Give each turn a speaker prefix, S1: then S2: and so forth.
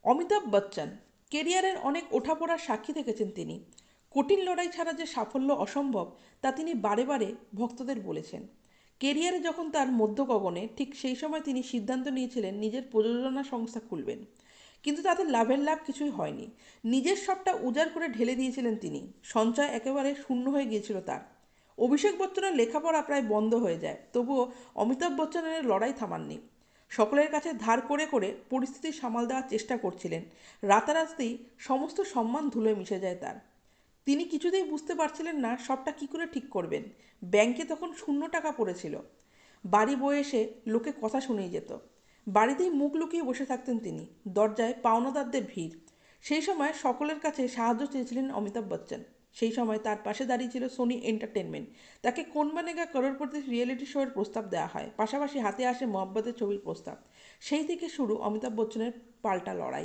S1: অমিতাভ বচ্চন কেরিয়ারের অনেক ওঠাপড়ার সাক্ষী থেকেছেন তিনি। কঠিন লড়াই ছাড়া যে সাফল্য অসম্ভব তা তিনি বারে বারে ভক্তদের বলেছেন। কেরিয়ারে যখন তার মধ্য গগনে, ঠিক সেই সময় তিনি সিদ্ধান্ত নিয়েছিলেন নিজের প্রযোজনা সংস্থা খুলবেন। কিন্তু তাতে লাভের লাভ কিছুই হয়নি। নিজের সবটা উজাড় করে ঢেলে দিয়েছিলেন তিনি। সঞ্চয় একেবারে শূন্য হয়ে গিয়েছিল তার। অভিষেক বচ্চনের লেখাপড়া প্রায় বন্ধ হয়ে যায়, তবুও অমিতাভ বচ্চনের লড়াই থামাননি। সকলের কাছে ধার করে করে পরিস্থিতি সামাল দেওয়ার চেষ্টা করছিলেন। রাতারাতি সমস্ত সম্মান ধুলোয় মিশে যায় তার। তিনি কিছুতেই বুঝতে পারছিলেন না সবটা কী করে ঠিক করবেন। ব্যাংকে তখন শূন্য টাকা পড়েছিল। বাড়ি বয়ে এসে লোকে কথা শুনেই যেত। বাড়িতেই মুখ লুকিয়ে বসে থাকতেন তিনি। দরজায় পাওনাদারদের ভিড়। সেই সময় সকলের কাছে সাহায্য চেয়েছিলেন অমিতাভ বচ্চন। সেই সময় তার পাশে দাঁড়িয়েছিল সোনি এন্টারটেনমেন্ট। তাকে কোন বানেগা করোড়পতি রিয়েলিটি শো এর প্রস্তাব দেওয়া হয়, পাশাপাশি হাতে আসে মহব্বতের ছবির প্রস্তাব। সেই থেকে শুরু অমিতাভ বচ্চনের পাল্টা লড়াই।